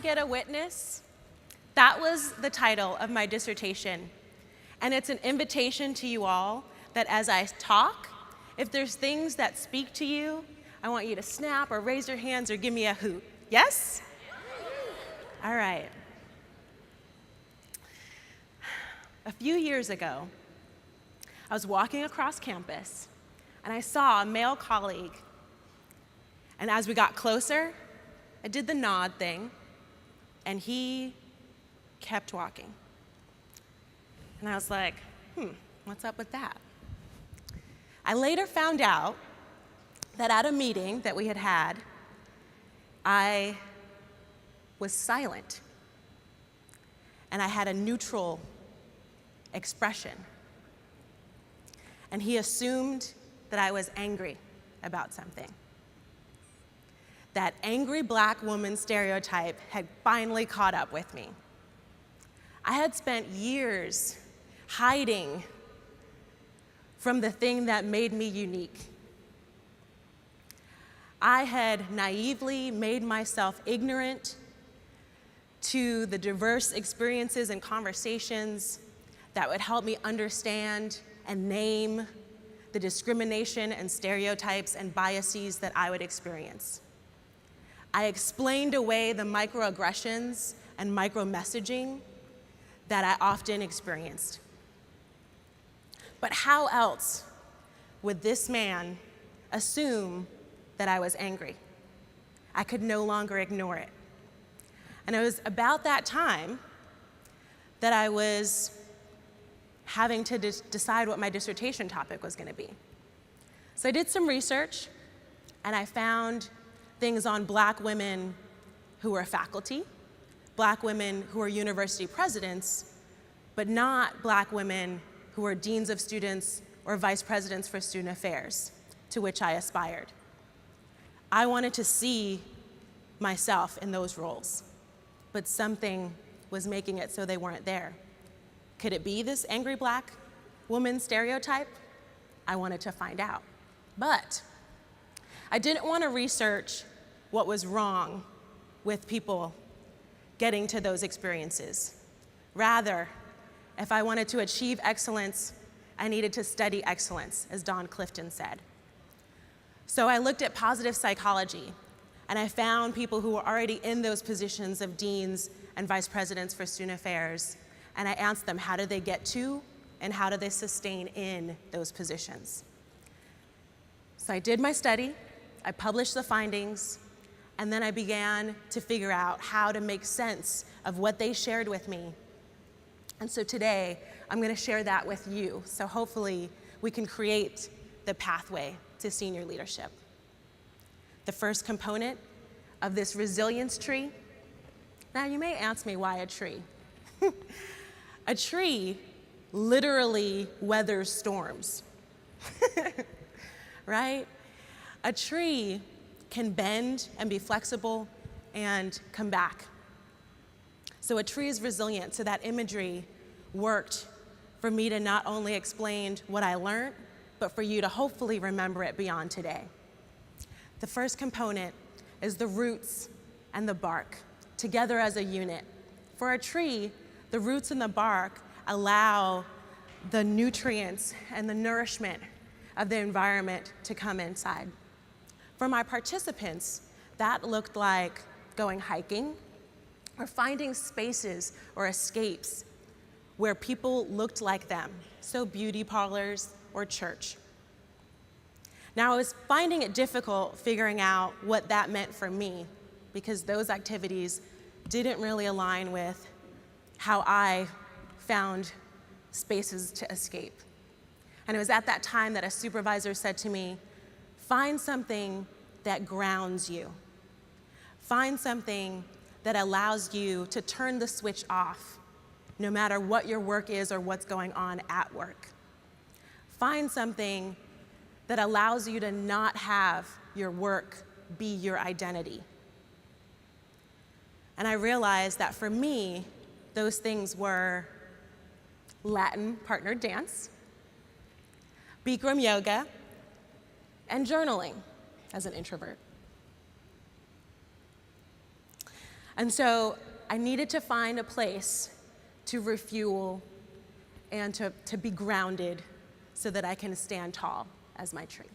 get a witness? That was the title of my dissertation. And it's an invitation to you all that as I talk, if there's things that speak to you, I want you to snap or raise your hands or give me a hoot. Yes? All right. A few years ago, I was walking across campus and I saw a male colleague. And as we got closer, I did the nod thing and he kept walking. And I was like, what's up with that? I later found out that at a meeting that we had had, I was silent. And I had a neutral expression. And he assumed that I was angry about something. That angry black woman stereotype had finally caught up with me. I had spent years hiding from the thing that made me unique. I had naively made myself ignorant to the diverse experiences and conversations that would help me understand and name the discrimination and stereotypes and biases that I would experience. I explained away the microaggressions and micro-messaging that I often experienced. But how else would this man assume that I was angry? I could no longer ignore it. And it was about that time that I was having to decide what my dissertation topic was going to be. So I did some research, and I found things on black women who were faculty, black women who were university presidents, but not black women who were deans of students or vice presidents for student affairs, to which I aspired. I wanted to see myself in those roles, but something was making it so they weren't there. Could it be this angry black woman stereotype? I wanted to find out. But I didn't want to research what was wrong with people getting to those experiences. Rather, if I wanted to achieve excellence, I needed to study excellence, as Don Clifton said. So I looked at positive psychology, and I found people who were already in those positions of deans and vice presidents for student affairs, and I asked them, how did they get to and how did they sustain in those positions? So I did my study, I published the findings, and then I began to figure out how to make sense of what they shared with me. And so today, I'm going to share that with you, so hopefully we can create the pathway to senior leadership. The first component of this resilience tree. Now you may ask me, why a tree? A tree literally weathers storms, right? A tree can bend and be flexible and come back. So a tree is resilient, so that imagery worked for me to not only explain what I learned, but for you to hopefully remember it beyond today. The first component is the roots and the bark, together as a unit. For a tree, the roots and the bark allow the nutrients and the nourishment of the environment to come inside. For my participants, that looked like going hiking or finding spaces or escapes where people looked like them, so beauty parlors or church. Now, I was finding it difficult figuring out what that meant for me because those activities didn't really align with how I found spaces to escape. And it was at that time that a supervisor said to me, find something that grounds you. Find something that allows you to turn the switch off, no matter what your work is or what's going on at work. Find something that allows you to not have your work be your identity. And I realized that for me, those things were Latin partnered dance, Bikram yoga, and journaling as an introvert. And so I needed to find a place to refuel and to be grounded so that I can stand tall as my tree.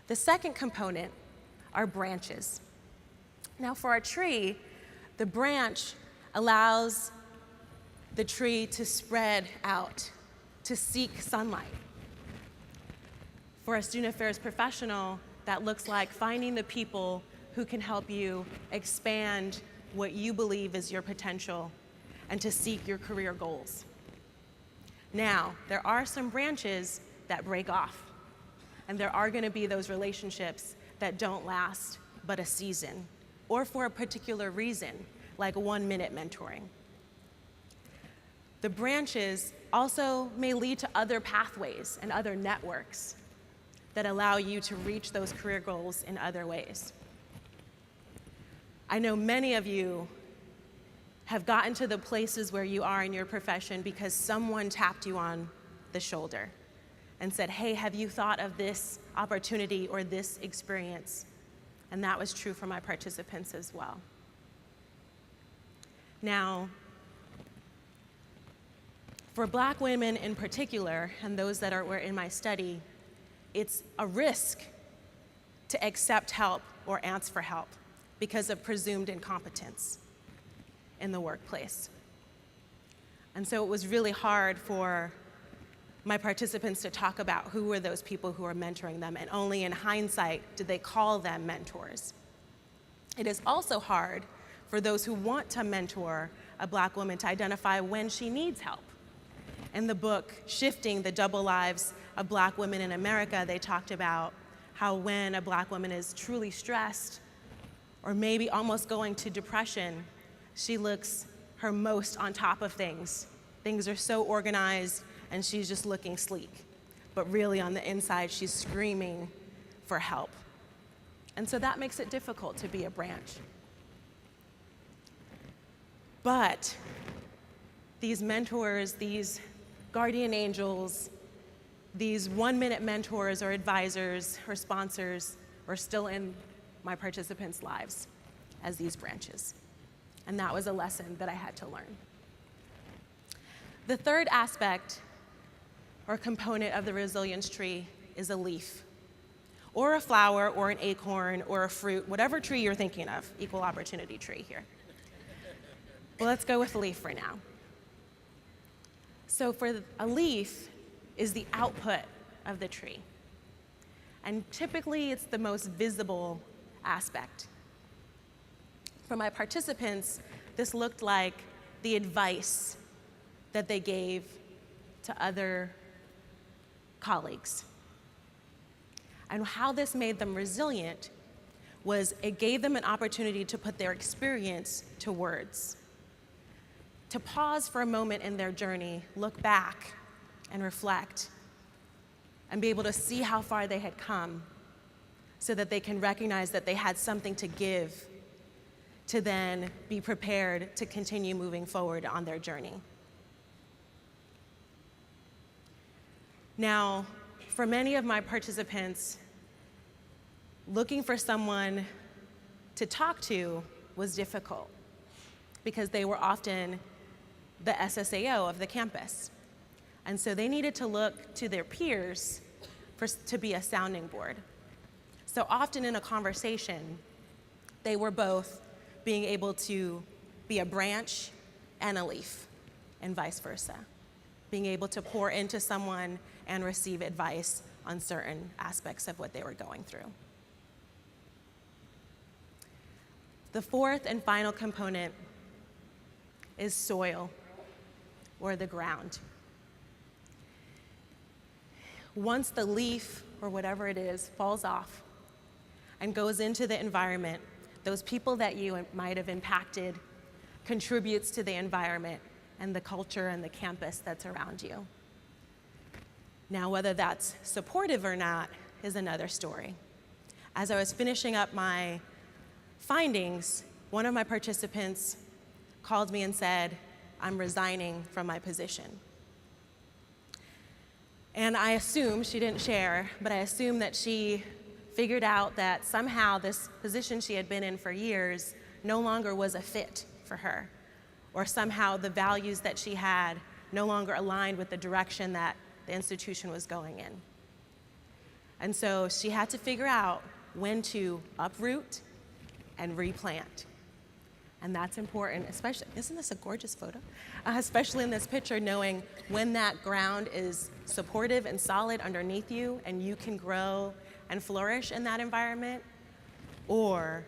The second component are branches. Now for a tree, the branch allows the tree to spread out, to seek sunlight. For a student affairs professional, that looks like finding the people who can help you expand what you believe is your potential and to seek your career goals. Now, there are some branches that break off, and there are going to be those relationships that don't last but a season, or for a particular reason, like 1-minute mentoring. The branches also may lead to other pathways and other networks that allow you to reach those career goals in other ways. I know many of you have gotten to the places where you are in your profession because someone tapped you on the shoulder and said, hey, have you thought of this opportunity or this experience? And that was true for my participants as well. Now, for Black women in particular, and those that were in my study, it's a risk to accept help or ask for help because of presumed incompetence in the workplace. And so it was really hard for my participants to talk about who were those people who were mentoring them, and only in hindsight did they call them mentors. It is also hard for those who want to mentor a Black woman to identify when she needs help. In the book, Shifting the Double Lives of Black Women in America, they talked about how when a Black woman is truly stressed or maybe almost going to depression, she looks her most on top of things. Things are so organized and she's just looking sleek. But really on the inside, she's screaming for help. And so that makes it difficult to be a branch. But these mentors, these guardian angels, these 1-minute mentors or advisors or sponsors are still in my participants' lives as these branches. And that was a lesson that I had to learn. The third aspect or component of the resilience tree is a leaf, or a flower, or an acorn, or a fruit, whatever tree you're thinking of, equal opportunity tree here. Well, let's go with a leaf for now. So for a leaf is the output of the tree. And typically it's the most visible aspect. For my participants, this looked like the advice that they gave to other colleagues. And how this made them resilient was it gave them an opportunity to put their experience to words, to pause for a moment in their journey, look back and reflect, and be able to see how far they had come so that they can recognize that they had something to give to then be prepared to continue moving forward on their journey. Now, for many of my participants, looking for someone to talk to was difficult because they were often the SSAO of the campus. And so they needed to look to their peers to be a sounding board. So often in a conversation, they were both being able to be a branch and a leaf, and vice versa. Being able to pour into someone and receive advice on certain aspects of what they were going through. The fourth and final component is soil, or the ground. Once the leaf, or whatever it is, falls off and goes into the environment, those people that you might have impacted contributes to the environment and the culture and the campus that's around you. Now, whether that's supportive or not is another story. As I was finishing up my findings, one of my participants called me and said, I'm resigning from my position. And I assume, she didn't share, but I assume that she figured out that somehow this position she had been in for years no longer was a fit for her, or somehow the values that she had no longer aligned with the direction that the institution was going in. And so she had to figure out when to uproot and replant. And that's important, especially, isn't this a gorgeous photo? Especially in this picture, knowing when that ground is supportive and solid underneath you and you can grow and flourish in that environment, or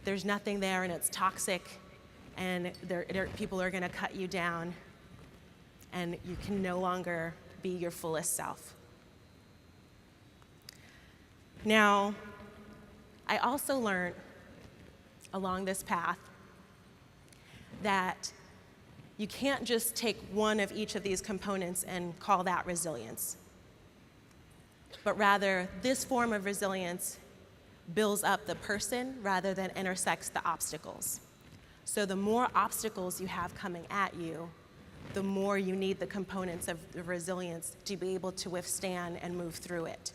there's nothing there and it's toxic and people are gonna cut you down and you can no longer be your fullest self. Now, I also learned along this path that you can't just take one of each of these components and call that resilience, but rather this form of resilience builds up the person rather than intersects the obstacles. So the more obstacles you have coming at you, the more you need the components of the resilience to be able to withstand and move through it.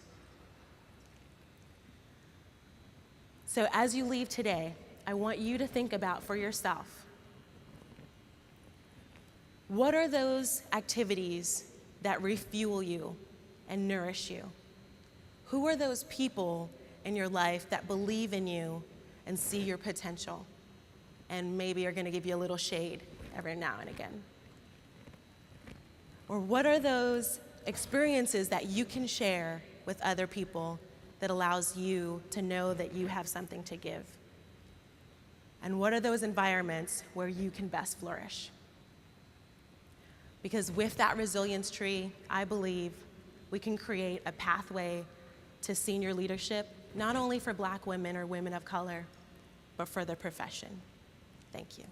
So as you leave today, I want you to think about for yourself, what are those activities that refuel you and nourish you? Who are those people in your life that believe in you and see your potential and maybe are going to give you a little shade every now and again? Or what are those experiences that you can share with other people that allows you to know that you have something to give? And what are those environments where you can best flourish? Because with that resilience tree, I believe we can create a pathway to senior leadership, not only for Black women or women of color, but for the profession. Thank you.